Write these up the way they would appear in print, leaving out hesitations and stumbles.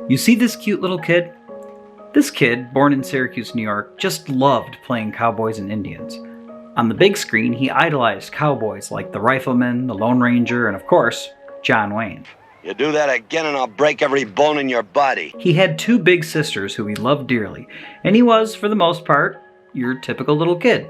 You see this cute little kid? This kid, born in Syracuse, New York, just loved playing cowboys and Indians. On the big screen, he idolized cowboys like the Rifleman, the Lone Ranger, and of course, John Wayne. You do that again and I'll break every bone in your body. He had two big sisters who he loved dearly, and he was, for the most part, your typical little kid.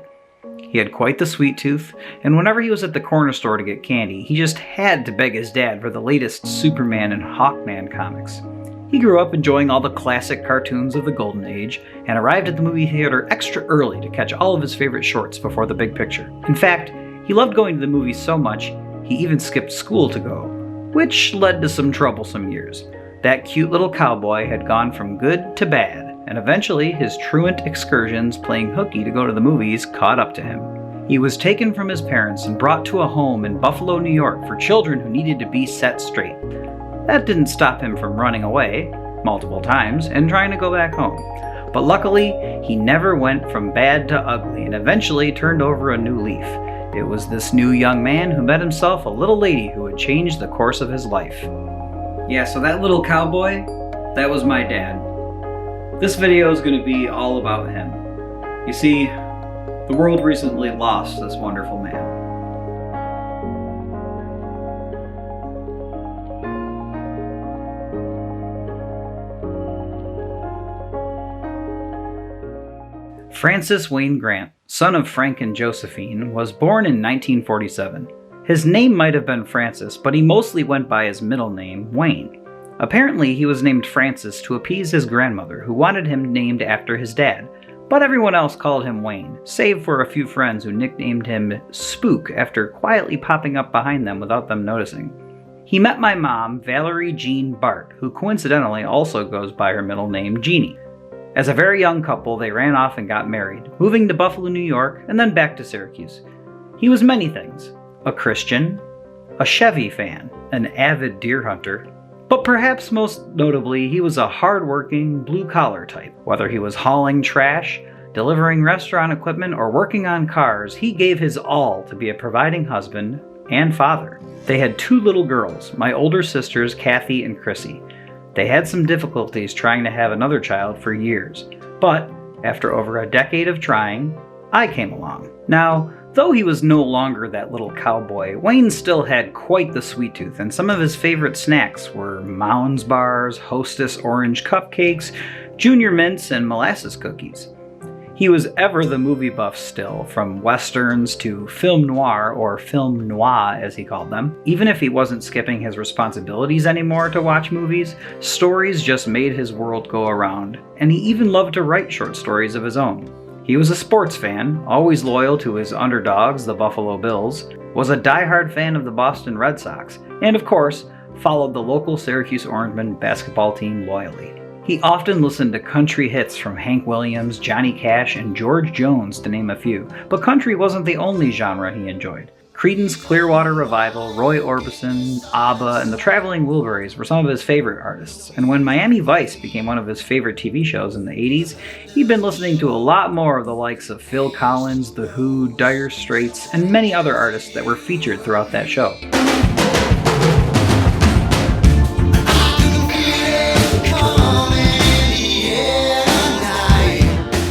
He had quite the sweet tooth, and whenever he was at the corner store to get candy, he just had to beg his dad for the latest Superman and Hawkman comics. He grew up enjoying all the classic cartoons of the Golden Age, and arrived at the movie theater extra early to catch all of his favorite shorts before the big picture. In fact, he loved going to the movies so much, he even skipped school to go, which led to some troublesome years. That cute little cowboy had gone from good to bad, and eventually his truant excursions playing hooky to go to the movies caught up to him. He was taken from his parents and brought to a home in Buffalo, New York for children who needed to be set straight. That didn't stop him from running away, multiple times, and trying to go back home. But luckily, he never went from bad to ugly and eventually turned over a new leaf. It was this new young man who met himself a little lady who would change the course of his life. Yeah, so that little cowboy, that was my dad. This video is going to be all about him. You see, the world recently lost this wonderful man. Francis Wayne Grant, son of Frank and Josephine, was born in 1947. His name might have been Francis, but he mostly went by his middle name, Wayne. Apparently, he was named Francis to appease his grandmother, who wanted him named after his dad, but everyone else called him Wayne, save for a few friends who nicknamed him Spook after quietly popping up behind them without them noticing. He met my mom, Valerie Jean Bart, who coincidentally also goes by her middle name, Jeannie. As a very young couple, they ran off and got married, moving to Buffalo, New York, and then back to Syracuse. He was many things. A Christian, a Chevy fan, an avid deer hunter, but perhaps most notably, he was a hard-working, blue-collar type. Whether he was hauling trash, delivering restaurant equipment, or working on cars, he gave his all to be a providing husband and father. They had two little girls, my older sisters, Kathy and Chrissy. They had some difficulties trying to have another child for years, but after over a decade of trying, I came along. Now, though he was no longer that little cowboy, Wayne still had quite the sweet tooth, and some of his favorite snacks were Mounds bars, Hostess orange cupcakes, Junior Mints, and molasses cookies. He was ever the movie buff still, from westerns to film noir, or film noir as he called them. Even if he wasn't skipping his responsibilities anymore to watch movies, stories just made his world go around, and he even loved to write short stories of his own. He was a sports fan, always loyal to his underdogs, the Buffalo Bills, was a diehard fan of the Boston Red Sox, and of course, followed the local Syracuse Orangemen basketball team loyally. He often listened to country hits from Hank Williams, Johnny Cash, and George Jones, to name a few, but country wasn't the only genre he enjoyed. Creedence Clearwater Revival, Roy Orbison, ABBA, and the Traveling Wilburys were some of his favorite artists, and when Miami Vice became one of his favorite TV shows in the 80s, he'd been listening to a lot more of the likes of Phil Collins, The Who, Dire Straits, and many other artists that were featured throughout that show.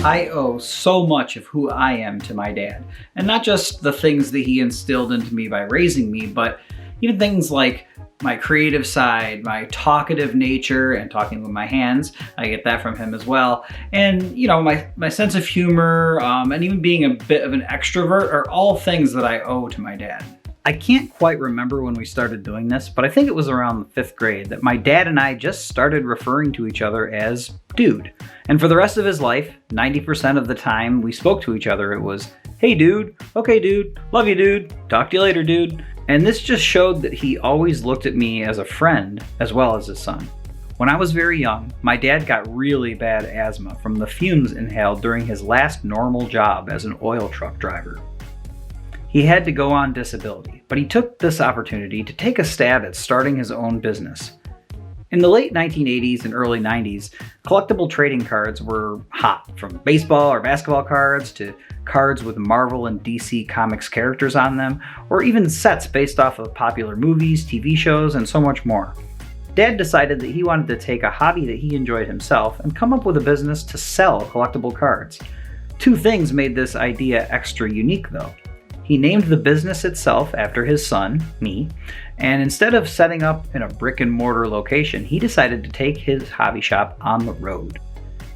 I owe so much of who I am to my dad, and not just the things that he instilled into me by raising me, but even things like my creative side, my talkative nature, and talking with my hands. I get that from him as well. And, you know, my sense of humor, and even being a bit of an extrovert are all things that I owe to my dad. I can't quite remember when we started doing this, but I think it was around the 5th grade that my dad and I just started referring to each other as dude. And for the rest of his life, 90% of the time we spoke to each other, it was, hey dude, okay dude, love you dude, talk to you later dude. And this just showed that he always looked at me as a friend as well as his son. When I was very young, my dad got really bad asthma from the fumes inhaled during his last normal job as an oil truck driver. He had to go on disability, but he took this opportunity to take a stab at starting his own business. In the late 1980s and early 90s, collectible trading cards were hot, from baseball or basketball cards to cards with Marvel and DC Comics characters on them, or even sets based off of popular movies, TV shows, and so much more. Dad decided that he wanted to take a hobby that he enjoyed himself and come up with a business to sell collectible cards. Two things made this idea extra unique though. He named the business itself after his son, me, and instead of setting up in a brick and mortar location, he decided to take his hobby shop on the road.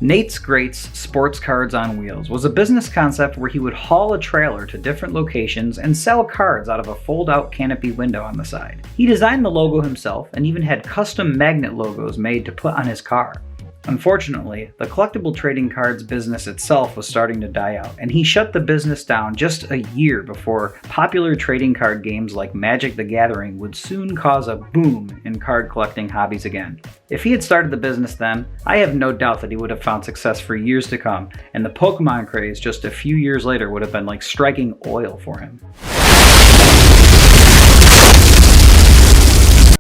Nate's Greats Sports Cards on Wheels was a business concept where he would haul a trailer to different locations and sell cards out of a fold-out canopy window on the side. He designed the logo himself and even had custom magnet logos made to put on his car. Unfortunately, the collectible trading cards business itself was starting to die out, and he shut the business down just a year before popular trading card games like Magic the Gathering would soon cause a boom in card collecting hobbies again. If he had started the business then, I have no doubt that he would have found success for years to come, and the Pokemon craze just a few years later would have been like striking oil for him.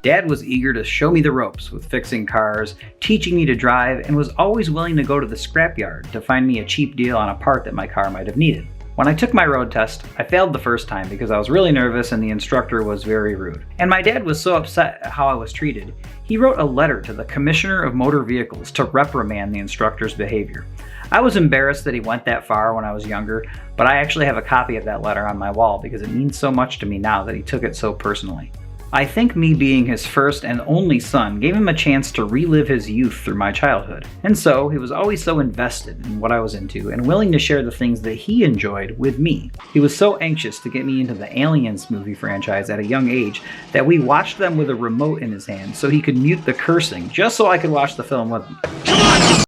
Dad was eager to show me the ropes with fixing cars, teaching me to drive, and was always willing to go to the scrapyard to find me a cheap deal on a part that my car might have needed. When I took my road test, I failed the first time because I was really nervous and the instructor was very rude. And my dad was so upset at how I was treated, he wrote a letter to the Commissioner of Motor Vehicles to reprimand the instructor's behavior. I was embarrassed that he went that far when I was younger, but I actually have a copy of that letter on my wall because it means so much to me now that he took it so personally. I think me being his first and only son gave him a chance to relive his youth through my childhood. And so, he was always so invested in what I was into and willing to share the things that he enjoyed with me. He was so anxious to get me into the Aliens movie franchise at a young age that we watched them with a remote in his hand so he could mute the cursing just so I could watch the film with him. Come on!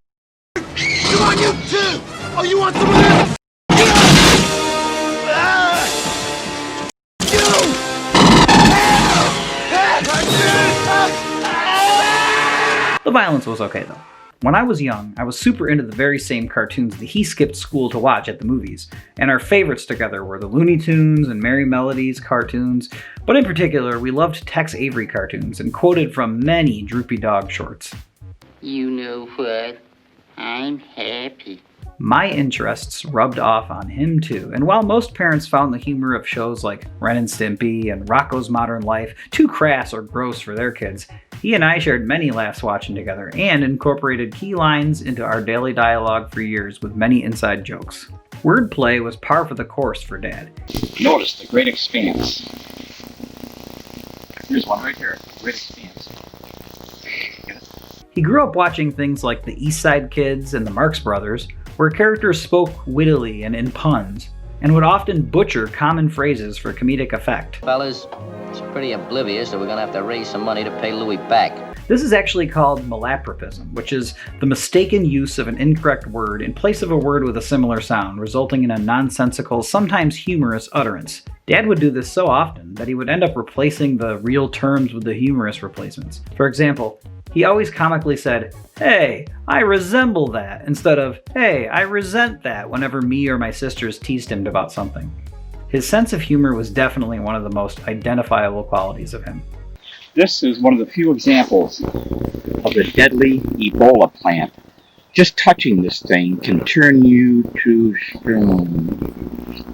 Come on, you too! Oh, you want some of this? The violence was okay though. When I was young, I was super into the very same cartoons that he skipped school to watch at the movies, and our favorites together were the Looney Tunes and Merry Melodies cartoons, but in particular, we loved Tex Avery cartoons and quoted from many Droopy Dog shorts. You know what? I'm happy. My interests rubbed off on him too, and while most parents found the humor of shows like Ren and Stimpy and Rocko's Modern Life too crass or gross for their kids, he and I shared many laughs watching together and incorporated key lines into our daily dialogue for years with many inside jokes. Wordplay was par for the course for Dad. Notice the great expanse. Here's one right here. Great expanse. He grew up watching things like the East Side Kids and the Marx Brothers, where characters spoke wittily and in puns, and would often butcher common phrases for comedic effect. Fellas, it's pretty oblivious that we're gonna have to raise some money to pay Louis back. This is actually called malapropism, which is the mistaken use of an incorrect word in place of a word with a similar sound, resulting in a nonsensical, sometimes humorous utterance. Dad would do this so often that he would end up replacing the real terms with the humorous replacements. For example, he always comically said, "Hey, I resemble that," instead of, "Hey, I resent that," whenever me or my sisters teased him about something. His sense of humor was definitely one of the most identifiable qualities of him. This is one of the few examples of the deadly Ebola plant. Just touching this thing can turn you to stone.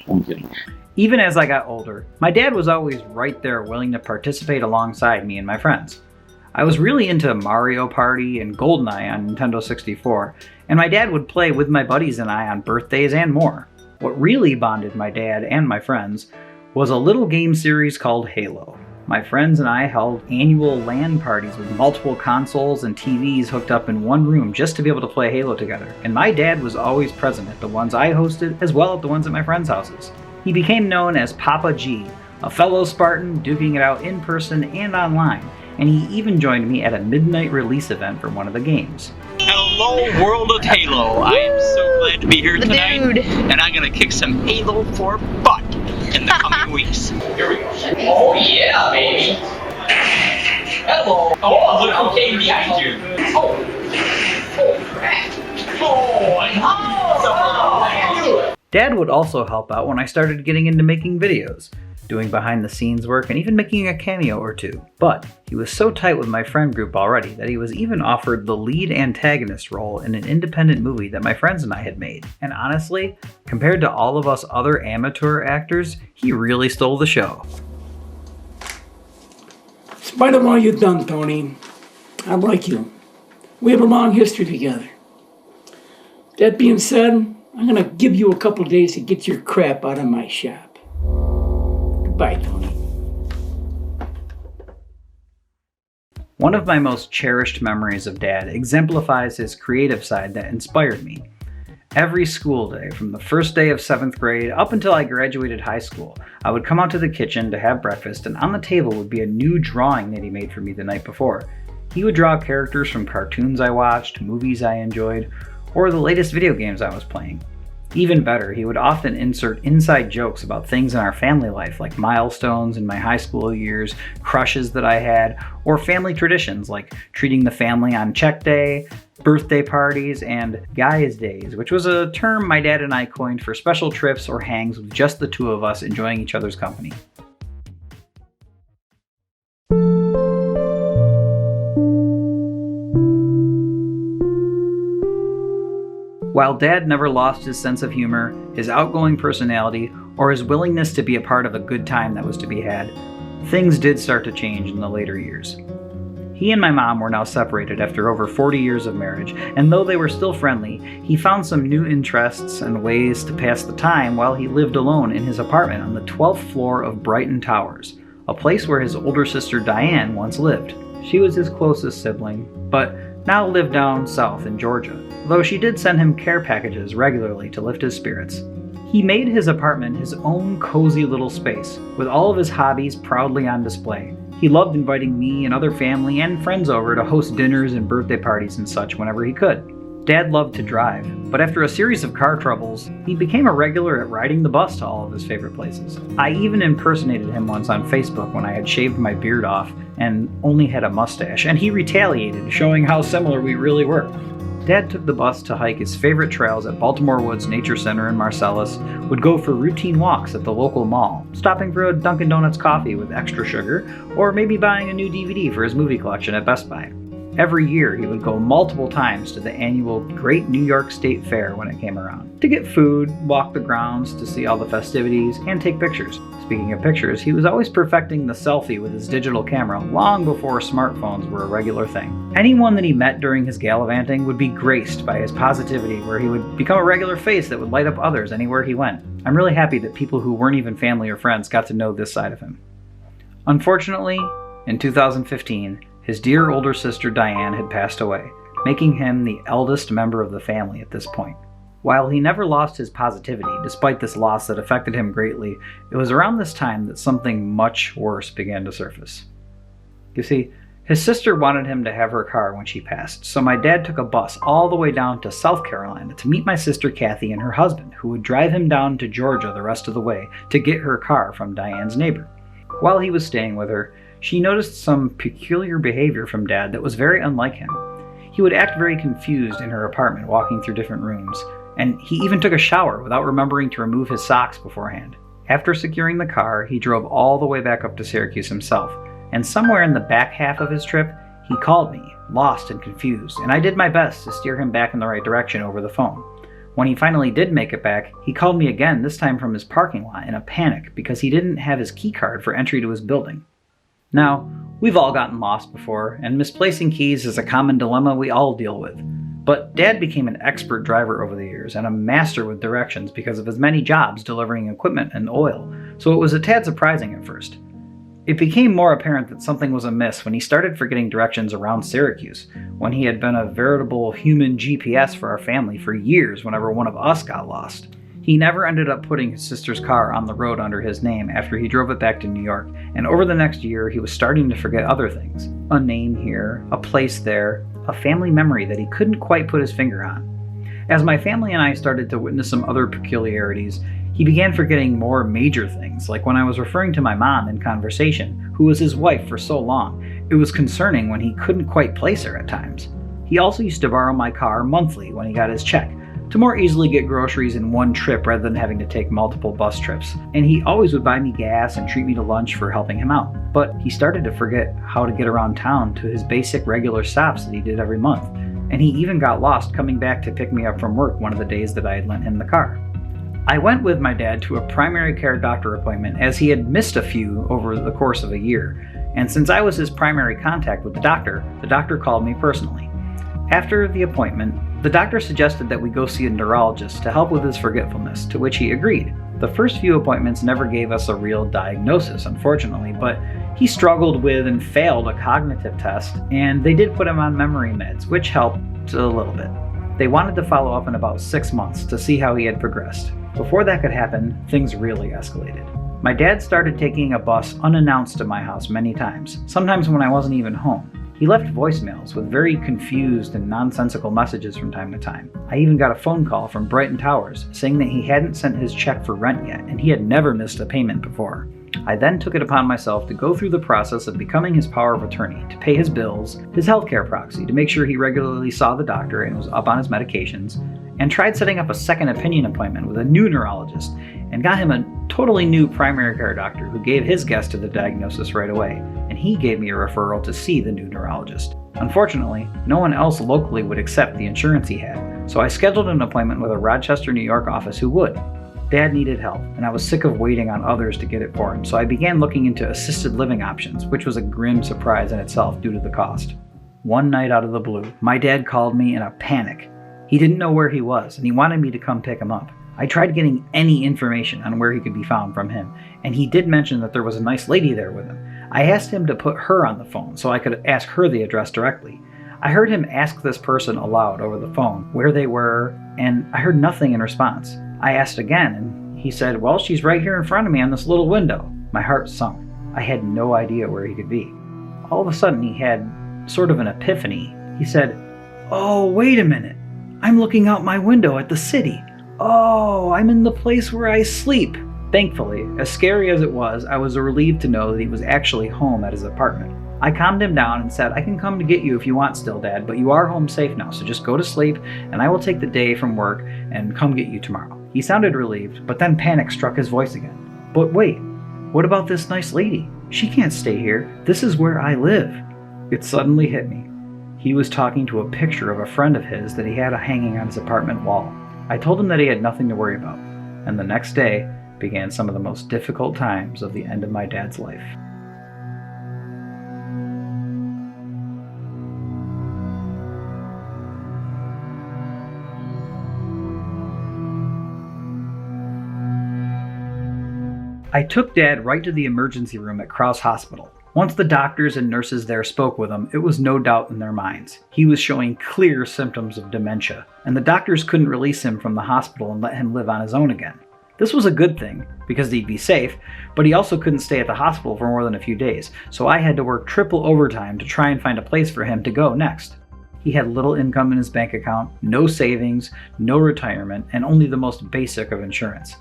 I'm kidding. Even as I got older, my dad was always right there willing to participate alongside me and my friends. I was really into Mario Party and GoldenEye on Nintendo 64, and my dad would play with my buddies and I on birthdays and more. What really bonded my dad and my friends was a little game series called Halo. My friends and I held annual LAN parties with multiple consoles and TVs hooked up in one room just to be able to play Halo together, and my dad was always present at the ones I hosted as well as the ones at my friends' houses. He became known as Papa G, a fellow Spartan duking it out in person and online, and he even joined me at a midnight release event for one of the games. Hello, world of Halo. I am so glad to be here tonight, and I'm gonna kick some Halo for butt in the coming weeks. Here we go. Oh yeah, baby. Hello. Oh, look who came behind you. Oh crap. Oh. Dad would also help out when I started getting into making videos, doing behind-the-scenes work, and even making a cameo or two. But he was so tight with my friend group already that he was even offered the lead antagonist role in an independent movie that my friends and I had made. And honestly, compared to all of us other amateur actors, he really stole the show. spite of all you've done, Tony, I like you. We have a long history together. That being said, I'm gonna give you a couple days to get your crap out of my shop. Goodbye, Tony. One of my most cherished memories of Dad exemplifies his creative side that inspired me. Every school day, from the first day of 7th grade up until I graduated high school, I would come out to the kitchen to have breakfast, and on the table would be a new drawing that he made for me the night before. He would draw characters from cartoons I watched, movies I enjoyed, or the latest video games I was playing. Even better, he would often insert inside jokes about things in our family life, like milestones in my high school years, crushes that I had, or family traditions like treating the family on check day, birthday parties, and guys' days, which was a term my dad and I coined for special trips or hangs with just the two of us enjoying each other's company. While Dad never lost his sense of humor, his outgoing personality, or his willingness to be a part of a good time that was to be had, things did start to change in the later years. He and my mom were now separated after over 40 years of marriage, and though they were still friendly, he found some new interests and ways to pass the time while he lived alone in his apartment on the 12th floor of Brighton Towers, a place where his older sister Diane once lived. She was his closest sibling, but now lived down south in Georgia, though she did send him care packages regularly to lift his spirits. He made his apartment his own cozy little space, with all of his hobbies proudly on display. He loved inviting me and other family and friends over to host dinners and birthday parties and such whenever he could. Dad loved to drive, but after a series of car troubles, he became a regular at riding the bus to all of his favorite places. I even impersonated him once on Facebook when I had shaved my beard off and only had a mustache, and he retaliated, showing how similar we really were. Dad took the bus to hike his favorite trails at Baltimore Woods Nature Center in Marcellus, would go for routine walks at the local mall, stopping for a Dunkin' Donuts coffee with extra sugar, or maybe buying a new DVD for his movie collection at Best Buy. Every year, he would go multiple times to the annual Great New York State Fair when it came around, to get food, walk the grounds to see all the festivities, and take pictures. Speaking of pictures, he was always perfecting the selfie with his digital camera long before smartphones were a regular thing. Anyone that he met during his gallivanting would be graced by his positivity, where he would become a regular face that would light up others anywhere he went. I'm really happy that people who weren't even family or friends got to know this side of him. Unfortunately, in 2015, his dear older sister Diane had passed away, making him the eldest member of the family at this point. While he never lost his positivity, despite this loss that affected him greatly, it was around this time that something much worse began to surface. You see, his sister wanted him to have her car when she passed, so my dad took a bus all the way down to South Carolina to meet my sister Kathy and her husband, who would drive him down to Georgia the rest of the way to get her car from Diane's neighbor. While he was staying with her, she noticed some peculiar behavior from Dad that was very unlike him. He would act very confused in her apartment walking through different rooms, and he even took a shower without remembering to remove his socks beforehand. After securing the car, he drove all the way back up to Syracuse himself, and somewhere in the back half of his trip, he called me, lost and confused, and I did my best to steer him back in the right direction over the phone. When he finally did make it back, he called me again, this time from his parking lot, in a panic because he didn't have his key card for entry to his building. Now, we've all gotten lost before, and misplacing keys is a common dilemma we all deal with. But Dad became an expert driver over the years and a master with directions because of his many jobs delivering equipment and oil, so it was a tad surprising at first. It became more apparent that something was amiss when he started forgetting directions around Syracuse, when he had been a veritable human GPS for our family for years whenever one of us got lost. He never ended up putting his sister's car on the road under his name after he drove it back to New York, and over the next year he was starting to forget other things. A name here, a place there, a family memory that he couldn't quite put his finger on. As my family and I started to witness some other peculiarities, he began forgetting more major things, like when I was referring to my mom in conversation, who was his wife for so long. It was concerning when he couldn't quite place her at times. He also used to borrow my car monthly when he got his check, to more easily get groceries in one trip rather than having to take multiple bus trips. And he always would buy me gas and treat me to lunch for helping him out. But he started to forget how to get around town to his basic regular stops that he did every month. And he even got lost coming back to pick me up from work one of the days that I had lent him the car. I went with my dad to a primary care doctor appointment as he had missed a few over the course of a year. and since I was his primary contact with the doctor called me personally. After the appointment, the doctor suggested that we go see a neurologist to help with his forgetfulness, to which he agreed. The first few appointments never gave us a real diagnosis, unfortunately, but he struggled with and failed a cognitive test, and they did put him on memory meds, which helped a little bit. They wanted to follow up in about 6 months to see how he had progressed. Before that could happen, things really escalated. My dad started taking a bus unannounced to my house many times, sometimes when I wasn't even home. He left voicemails with very confused and nonsensical messages from time to time. I even got a phone call from Brighton Towers saying that he hadn't sent his check for rent yet and he had never missed a payment before. I then took it upon myself to go through the process of becoming his power of attorney, to pay his bills, his healthcare proxy, to make sure he regularly saw the doctor and was up on his medications, and tried setting up a second opinion appointment with a new neurologist and got him a totally new primary care doctor who gave his guess to the diagnosis right away, and he gave me a referral to see the new neurologist. Unfortunately, no one else locally would accept the insurance he had, so I scheduled an appointment with a Rochester, New York office who would. Dad needed help, and I was sick of waiting on others to get it for him, so I began looking into assisted living options, which was a grim surprise in itself due to the cost. One night out of the blue, my dad called me in a panic. He didn't know where he was, and he wanted me to come pick him up. I tried getting any information on where he could be found from him, and he did mention that there was a nice lady there with him. I asked him to put her on the phone so I could ask her the address directly. I heard him ask this person aloud over the phone where they were, and I heard nothing in response. I asked again, and he said, "Well, she's right here in front of me on this little window." My heart sunk. I had no idea where he could be. All of a sudden, he had sort of an epiphany. He said, "Oh, wait a minute. I'm looking out my window at the city. Oh, I'm in the place where I sleep." Thankfully, as scary as it was, I was relieved to know that he was actually home at his apartment. I calmed him down and said, "I can come to get you if you want still, Dad, but you are home safe now, so just go to sleep, and I will take the day from work and come get you tomorrow." He sounded relieved, but then panic struck his voice again. "But wait, what about this nice lady? She can't stay here. This is where I live." It suddenly hit me. He was talking to a picture of a friend of his that he had hanging on his apartment wall. I told him that he had nothing to worry about, and the next day began some of the most difficult times of the end of my dad's life. I took Dad right to the emergency room at Crouse Hospital. Once the doctors and nurses there spoke with him, it was no doubt in their minds. He was showing clear symptoms of dementia, and the doctors couldn't release him from the hospital and let him live on his own again. This was a good thing, because he'd be safe, but he also couldn't stay at the hospital for more than a few days, so I had to work triple overtime to try and find a place for him to go next. He had little income in his bank account, no savings, no retirement, and only the most basic of insurance.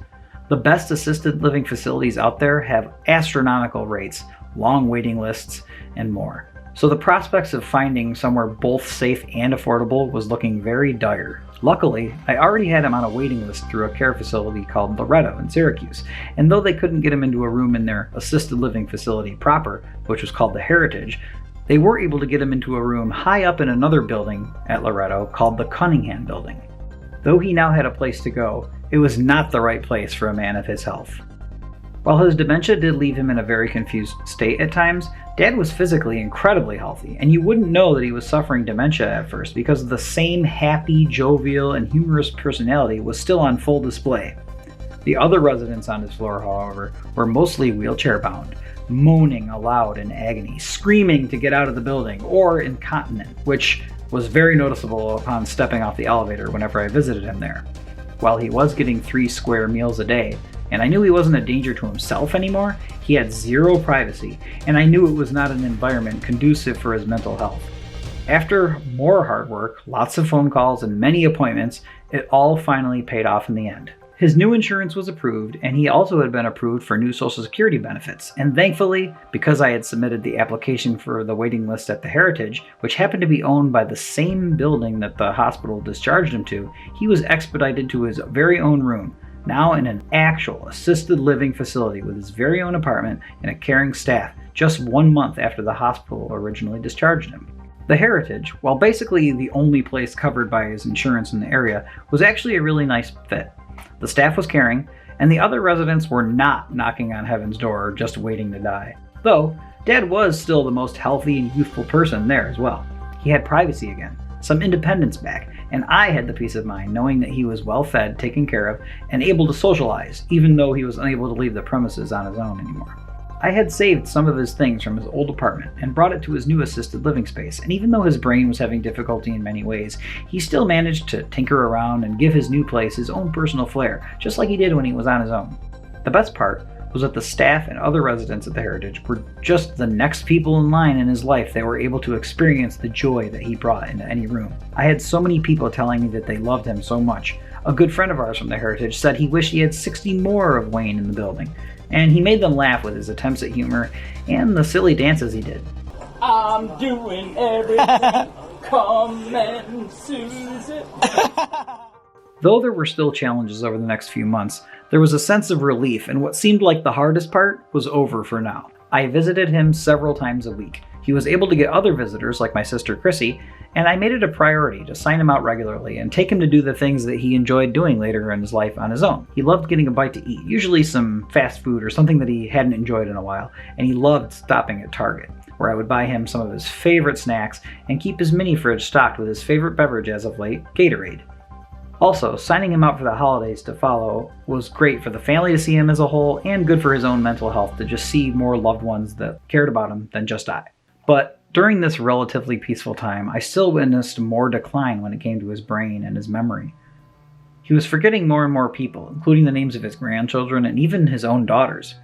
The best assisted living facilities out there have astronomical rates, long waiting lists, and more. So the prospects of finding somewhere both safe and affordable was looking very dire. Luckily, I already had him on a waiting list through a care facility called Loretto in Syracuse, and though they couldn't get him into a room in their assisted living facility proper, which was called the Heritage, they were able to get him into a room high up in another building at Loretto called the Cunningham Building. Though he now had a place to go, it was not the right place for a man of his health. While his dementia did leave him in a very confused state at times, Dad was physically incredibly healthy, and you wouldn't know that he was suffering dementia at first because the same happy, jovial, and humorous personality was still on full display. The other residents on his floor, however, were mostly wheelchair-bound, moaning aloud in agony, screaming to get out of the building, or incontinent, which was very noticeable upon stepping off the elevator whenever I visited him there. While he was getting 3 square meals a day, and I knew he wasn't a danger to himself anymore, he had zero privacy, and I knew it was not an environment conducive for his mental health. After more hard work, lots of phone calls, and many appointments, it all finally paid off in the end. His new insurance was approved, and he also had been approved for new Social Security benefits. And thankfully, because I had submitted the application for the waiting list at the Heritage, which happened to be owned by the same building that the hospital discharged him to, he was expedited to his very own room, now in an actual assisted living facility with his very own apartment and a caring staff, just 1 month after the hospital originally discharged him. The Heritage, while basically the only place covered by his insurance in the area, was actually a really nice fit. The staff was caring, and the other residents were not knocking on heaven's door just waiting to die. Though, Dad was still the most healthy and youthful person there as well. He had privacy again, some independence back, and I had the peace of mind knowing that he was well fed, taken care of, and able to socialize, even though he was unable to leave the premises on his own anymore. I had saved some of his things from his old apartment and brought it to his new assisted living space, and even though his brain was having difficulty in many ways, he still managed to tinker around and give his new place his own personal flair, just like he did when he was on his own. The best part was that the staff and other residents at the Heritage were just the next people in line in his life that were able to experience the joy that he brought into any room. I had so many people telling me that they loved him so much. A good friend of ours from the Heritage said he wished he had 60 more of Wayne in the building, and he made them laugh with his attempts at humor and the silly dances he did. I'm doing everything. Come and Susan. Though there were still challenges over the next few months, there was a sense of relief, and what seemed like the hardest part was over for now. I visited him several times a week. He was able to get other visitors, like my sister Chrissy, and I made it a priority to sign him out regularly and take him to do the things that he enjoyed doing later in his life on his own. He loved getting a bite to eat, usually some fast food or something that he hadn't enjoyed in a while, and he loved stopping at Target, where I would buy him some of his favorite snacks and keep his mini fridge stocked with his favorite beverage as of late, Gatorade. Also, signing him out for the holidays to follow was great for the family to see him as a whole, and good for his own mental health to just see more loved ones that cared about him than just I. But during this relatively peaceful time, I still witnessed more decline when it came to his brain and his memory. He was forgetting more and more people, including the names of his grandchildren and even his own daughters.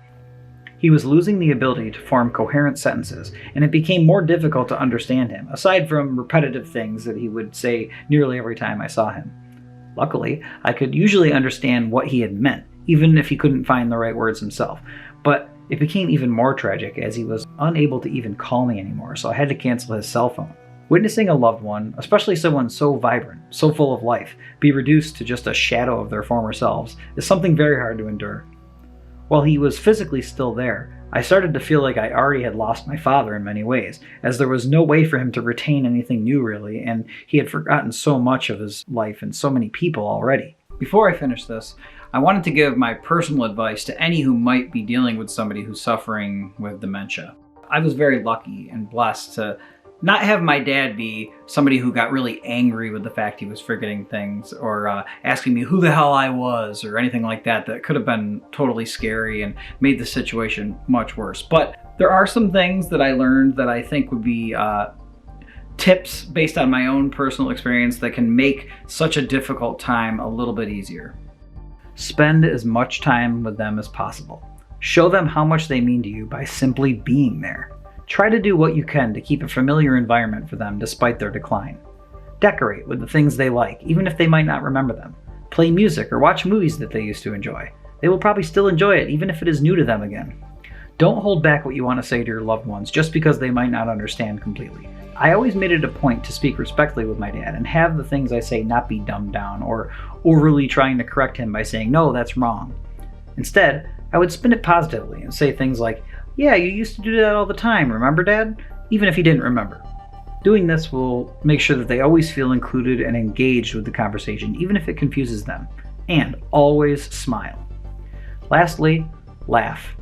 He was losing the ability to form coherent sentences, and it became more difficult to understand him, aside from repetitive things that he would say nearly every time I saw him. Luckily, I could usually understand what he had meant, even if he couldn't find the right words himself. But it became even more tragic as he was unable to even call me anymore, so I had to cancel his cell phone. Witnessing a loved one, especially someone so vibrant, so full of life, be reduced to just a shadow of their former selves is something very hard to endure. While he was physically still there, I started to feel like I already had lost my father in many ways, as there was no way for him to retain anything new really, and he had forgotten so much of his life and so many people already. Before I finish this, I wanted to give my personal advice to any who might be dealing with somebody who's suffering with dementia. I was very lucky and blessed to not have my dad be somebody who got really angry with the fact he was forgetting things or asking me who the hell I was or anything like that. That could have been totally scary and made the situation much worse. But there are some things that I learned that I think would be tips based on my own personal experience that can make such a difficult time a little bit easier. Spend as much time with them as possible. Show them how much they mean to you by simply being there. Try to do what you can to keep a familiar environment for them despite their decline. Decorate with the things they like, even if they might not remember them. Play music or watch movies that they used to enjoy. They will probably still enjoy it, even if it is new to them again. Don't hold back what you want to say to your loved ones just because they might not understand completely. I always made it a point to speak respectfully with my dad and have the things I say not be dumbed down or overly trying to correct him by saying, "No, that's wrong." Instead, I would spin it positively and say things like, "Yeah, you used to do that all the time, remember, Dad?" Even if he didn't remember. Doing this will make sure that they always feel included and engaged with the conversation, even if it confuses them. And always smile. Lastly, laugh.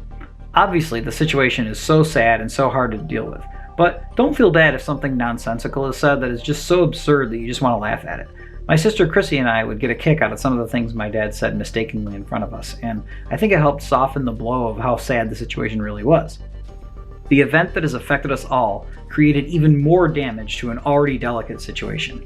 Obviously, the situation is so sad and so hard to deal with, but don't feel bad if something nonsensical is said that is just so absurd that you just want to laugh at it. My sister Chrissy and I would get a kick out of some of the things my dad said mistakenly in front of us, and I think it helped soften the blow of how sad the situation really was. The event that has affected us all created even more damage to an already delicate situation.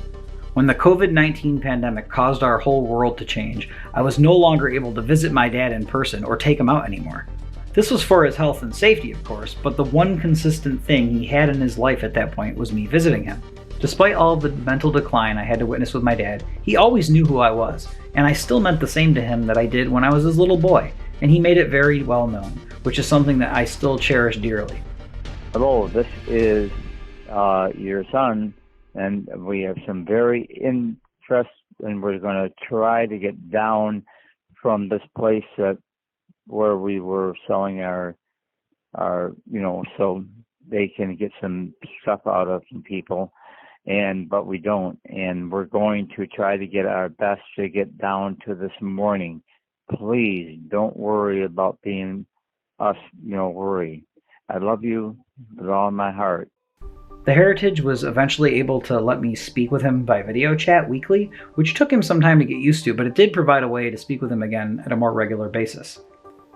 When the COVID-19 pandemic caused our whole world to change, I was no longer able to visit my dad in person or take him out anymore. This was for his health and safety, of course, but the one consistent thing he had in his life at that point was me visiting him. Despite all of the mental decline I had to witness with my dad, he always knew who I was, and I still meant the same to him that I did when I was his little boy, and he made it very well known, which is something that I still cherish dearly. Hello, this is your son, and we have some very interest, and we're going to try to get down from this place where we were selling our, so they can get some stuff out of some people. But we don't, and we're going to try to get our best to get down to this morning. Please don't worry about being us, worry. I love you with all my heart. The Heritage was eventually able to let me speak with him by video chat weekly, which took him some time to get used to, but it did provide a way to speak with him again at a more regular basis.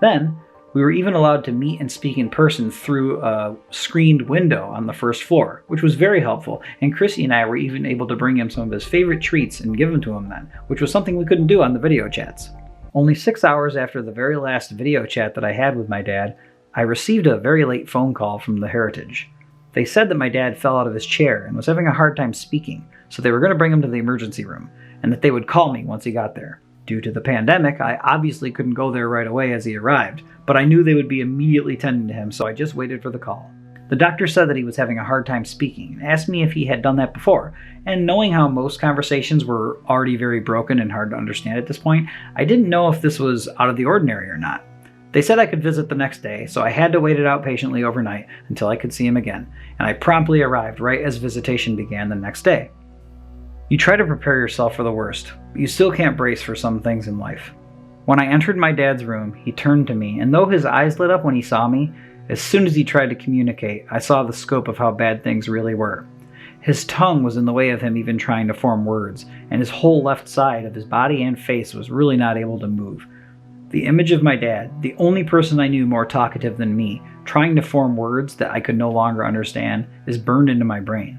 Then, we were even allowed to meet and speak in person through a screened window on the first floor, which was very helpful, and Chrissy and I were even able to bring him some of his favorite treats and give them to him then, which was something we couldn't do on the video chats. Only 6 hours after the very last video chat that I had with my dad, I received a very late phone call from the Heritage. They said that my dad fell out of his chair and was having a hard time speaking, so they were going to bring him to the emergency room, and that they would call me once he got there. Due to the pandemic, I obviously couldn't go there right away as he arrived, but I knew they would be immediately tending to him, so I just waited for the call. The doctor said that he was having a hard time speaking and asked me if he had done that before, and knowing how most conversations were already very broken and hard to understand at this point, I didn't know if this was out of the ordinary or not. They said I could visit the next day, so I had to wait it out patiently overnight until I could see him again, and I promptly arrived right as visitation began the next day. You try to prepare yourself for the worst, but you still can't brace for some things in life. When I entered my dad's room, he turned to me, and though his eyes lit up when he saw me, as soon as he tried to communicate, I saw the scope of how bad things really were. His tongue was in the way of him even trying to form words, and his whole left side of his body and face was really not able to move. The image of my dad, the only person I knew more talkative than me, trying to form words that I could no longer understand, is burned into my brain.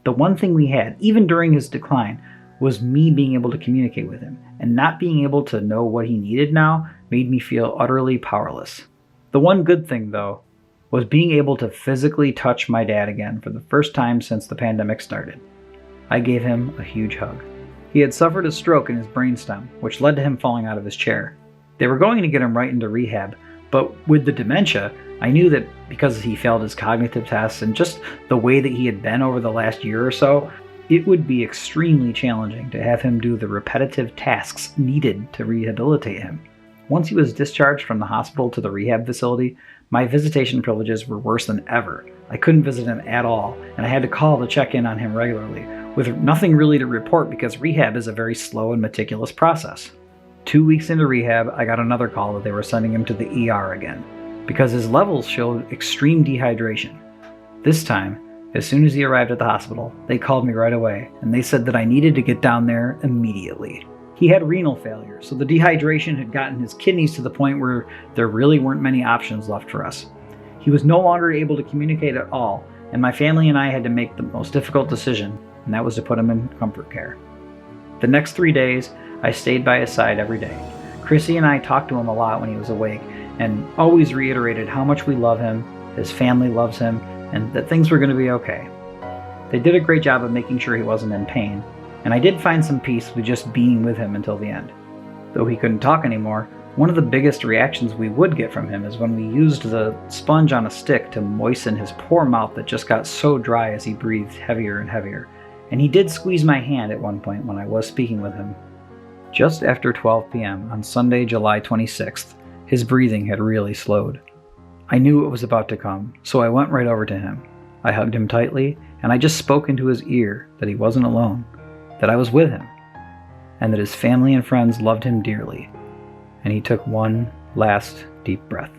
The one thing we had, even during his decline, was me being able to communicate with him, and not being able to know what he needed now made me feel utterly powerless. The one good thing, though, was being able to physically touch my dad again for the first time since the pandemic started. I gave him a huge hug. He had suffered a stroke in his brainstem, which led to him falling out of his chair. They were going to get him right into rehab, but with the dementia, I knew that because he failed his cognitive tests and just the way that he had been over the last year or so, it would be extremely challenging to have him do the repetitive tasks needed to rehabilitate him. Once he was discharged from the hospital to the rehab facility, my visitation privileges were worse than ever. I couldn't visit him at all, and I had to call to check in on him regularly, with nothing really to report because rehab is a very slow and meticulous process. 2 weeks into rehab, I got another call that they were sending him to the ER again, because his levels showed extreme dehydration. This time, as soon as he arrived at the hospital, they called me right away, and they said that I needed to get down there immediately. He had renal failure, so the dehydration had gotten his kidneys to the point where there really weren't many options left for us. He was no longer able to communicate at all, and my family and I had to make the most difficult decision, and that was to put him in comfort care. The next 3 days, I stayed by his side every day. Chrissy and I talked to him a lot when he was awake, and always reiterated how much we love him, his family loves him, and that things were going to be okay. They did a great job of making sure he wasn't in pain, and I did find some peace with just being with him until the end. Though he couldn't talk anymore, one of the biggest reactions we would get from him is when we used the sponge on a stick to moisten his poor mouth that just got so dry as he breathed heavier and heavier. And he did squeeze my hand at one point when I was speaking with him. Just after 12 p.m. on Sunday, July 26th, his breathing had really slowed. I knew it was about to come, so I went right over to him. I hugged him tightly, and I just spoke into his ear that he wasn't alone, that I was with him, and that his family and friends loved him dearly. And he took one last deep breath.